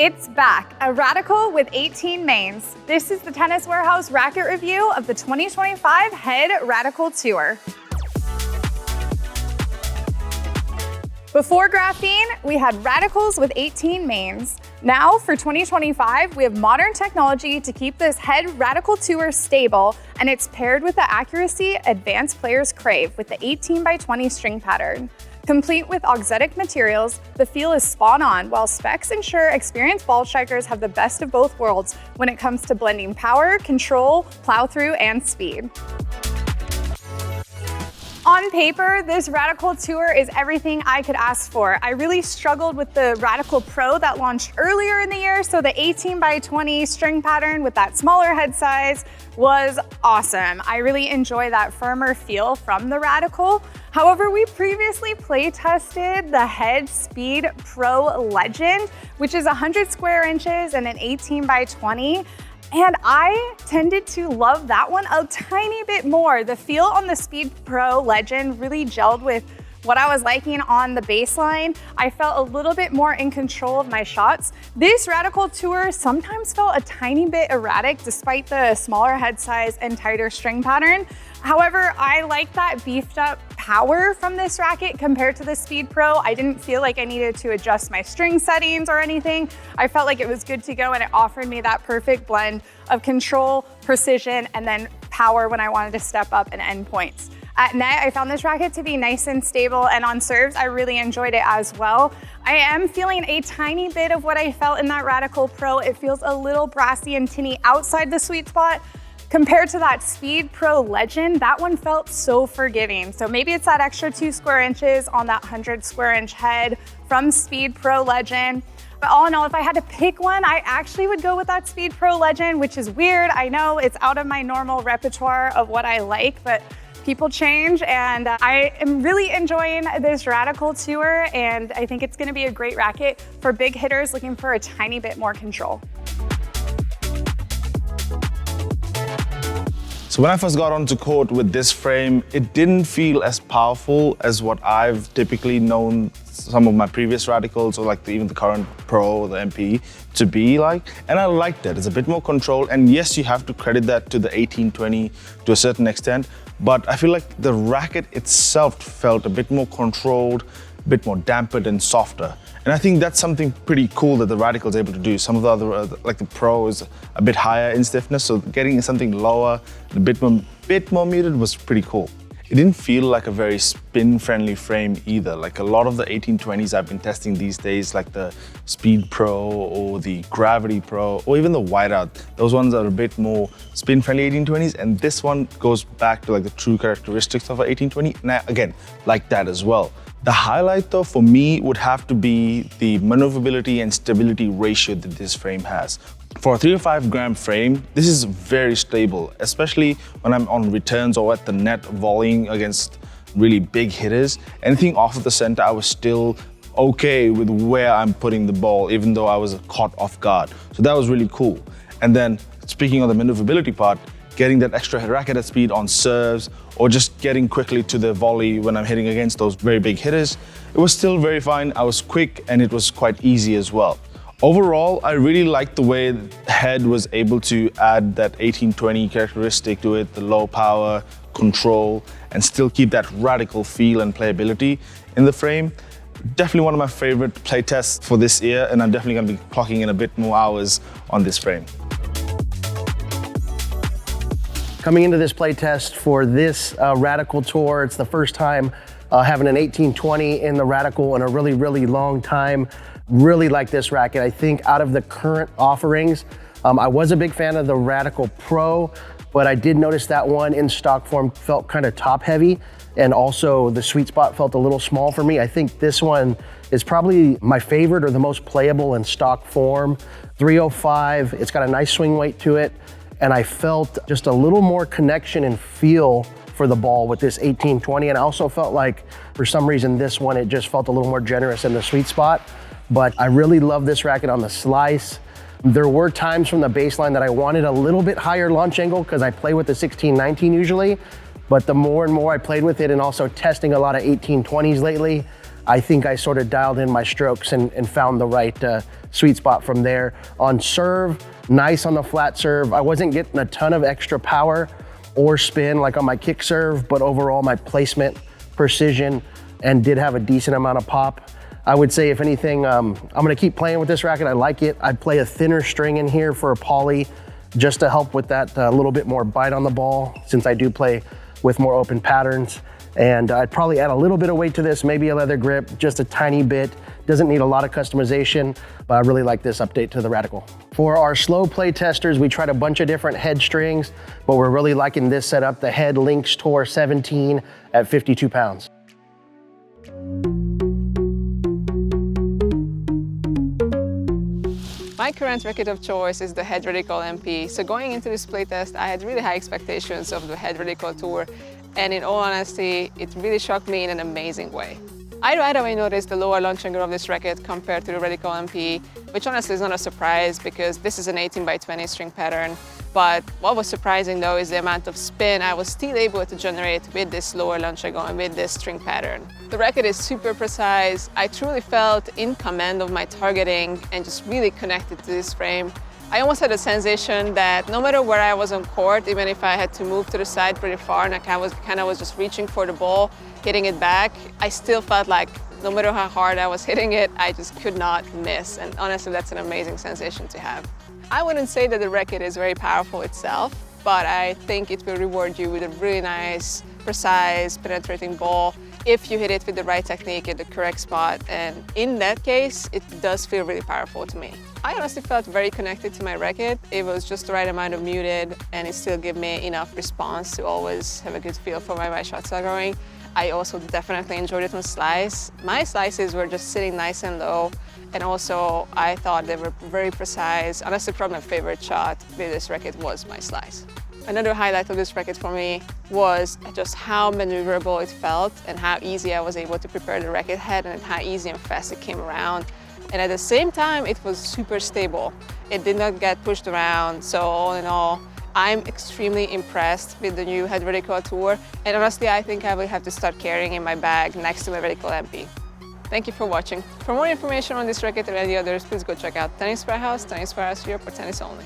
It's back, a Radical with 18 mains. This is the Tennis Warehouse racket review of the 2025 Head Radical Tour. Before Graphene, we had Radicals with 18 mains. Now for 2025, we have modern technology to keep this Head Radical Tour stable, and it's paired with the accuracy advanced players crave with the 18x20 string pattern. Complete with Auxetic materials, the feel is spot on, while specs ensure experienced ball strikers have the best of both worlds when it comes to blending power, control, plow through, and speed. On paper, this Radical Tour is everything I could ask for. I really struggled with the Radical Pro that launched earlier in the year, so the 18x20 string pattern with that smaller head size was awesome. I really enjoy that firmer feel from the Radical. However, we previously play tested the Head Speed Pro Legend, which is 100 square inches and an 18x20. And I tended to love that one a tiny bit more. The feel on the Speed Pro Legend really gelled with what I was liking on the baseline. I felt a little bit more in control of my shots. This Radical Tour sometimes felt a tiny bit erratic despite the smaller head size and tighter string pattern. However, I like that beefed up power from this racket compared to the Speed Pro. I didn't feel like I needed to adjust my string settings or anything. I felt like it was good to go, and it offered me that perfect blend of control, precision, and then power when I wanted to step up and end points. At net, I found this racket to be nice and stable, and on serves, I really enjoyed it as well. I am feeling a tiny bit of what I felt in that Radical Pro. It feels a little brassy and tinny outside the sweet spot. Compared to that Speed Pro Legend, that one felt so forgiving. So maybe it's that extra 2 square inches on that 100 square inch head from Speed Pro Legend. But all in all, if I had to pick one, I actually would go with that Speed Pro Legend, which is weird. I know it's out of my normal repertoire of what I like, but people change, and I am really enjoying this Radical Tour, and I think it's gonna be a great racket for big hitters looking for a tiny bit more control. So when I first got onto court with this frame, it didn't feel as powerful as what I've typically known some of my previous Radicals, or like even the current Pro or the MP to be like. And I liked that. It's a bit more controlled. And yes, you have to credit that to the 1820 to a certain extent, but I feel like the racket itself felt a bit more controlled, a bit more dampened and softer. And I think that's something pretty cool that the Radical is able to do. Some of the other, like the Pro is a bit higher in stiffness, so getting something lower, a bit more muted was pretty cool. It didn't feel like a very spin-friendly frame either. Like a lot of the 1820s I've been testing these days, like the Speed Pro or the Gravity Pro, or even the Whiteout, those ones are a bit more spin-friendly 1820s, and this one goes back to like the true characteristics of an 1820, and I, again, like that as well. The highlight though for me would have to be the maneuverability and stability ratio that this frame has. For a 305 gram frame, this is very stable, especially when I'm on returns or at the net volleying against really big hitters. Anything off of the center, I was still okay with where I'm putting the ball, even though I was caught off guard. So that was really cool. And then speaking of the maneuverability part, getting that extra racket at speed on serves, or just getting quickly to the volley when I'm hitting against those very big hitters, it was still very fine. I was quick and it was quite easy as well. Overall, I really liked the way the Head was able to add that 1820 characteristic to it, the low power, control, and still keep that Radical feel and playability in the frame. Definitely one of my favorite playtests for this year, and I'm definitely gonna be clocking in a bit more hours on this frame. Coming into this playtest for this Radical Tour, it's the first time having an 1820 in the Radical in a really, really long time. Really like this racket. I think out of the current offerings, I was a big fan of the Radical Pro, but I did notice that one in stock form felt kind of top heavy, and also the sweet spot felt a little small for me. I think this one is probably my favorite or the most playable in stock form. 305, it's got a nice swing weight to it, and I felt just a little more connection and feel for the ball with this 1820, and I also felt like for some reason this one, it just felt a little more generous in the sweet spot. But I really love this racket on the slice. There were times from the baseline that I wanted a little bit higher launch angle because I play with the 16-19 usually, but the more and more I played with it and also testing a lot of 1820s lately, I think I sort of dialed in my strokes and found the right sweet spot from there. On serve, nice on the flat serve. I wasn't getting a ton of extra power or spin like on my kick serve, but overall my placement, precision, and did have a decent amount of pop. I would say if anything, I'm gonna keep playing with this racket. I like it. I'd play a thinner string in here for a poly just to help with that little bit more bite on the ball, since I do play with more open patterns. And I'd probably add a little bit of weight to this, maybe a leather grip, just a tiny bit. Doesn't need a lot of customization, but I really like this update to the Radical. For our slow play testers, we tried a bunch of different head strings, but we're really liking this setup. The head Lynx Tour 17 at 52 pounds. My current racket of choice is the Head Radical MP. So going into this playtest, I had really high expectations of the Head Radical Tour, and in all honesty, it really shocked me in an amazing way. I right away noticed the lower launch angle of this racket compared to the Radical MP, which honestly is not a surprise because this is an 18x20 string pattern. But what was surprising though is the amount of spin I was still able to generate with this lower launch angle and with this string pattern. The racket is super precise. I truly felt in command of my targeting and just really connected to this frame. I almost had a sensation that no matter where I was on court, even if I had to move to the side pretty far and I was just reaching for the ball, hitting it back, I still felt like no matter how hard I was hitting it, I just could not miss. And honestly, that's an amazing sensation to have. I wouldn't say that the racket is very powerful itself, but I think it will reward you with a really nice, precise, penetrating ball if you hit it with the right technique at the correct spot. And in that case, it does feel really powerful to me. I honestly felt very connected to my racket. It was just the right amount of muted, and it still gave me enough response to always have a good feel for where my shots are going. I also definitely enjoyed it on slice. My slices were just sitting nice and low, and also I thought they were very precise. Honestly, probably my favorite shot with this racket was my slice. Another highlight of this racket for me was just how maneuverable it felt and how easy I was able to prepare the racket head and how easy and fast it came around. And at the same time, it was super stable. It did not get pushed around, so all in all, I'm extremely impressed with the new Head Radical Tour, and honestly, I think I will have to start carrying in my bag next to my Radical MP. Thank you for watching. For more information on this racket or any others, please go check out Tennis Warehouse, Tennis Warehouse Europe, or Tennis Only.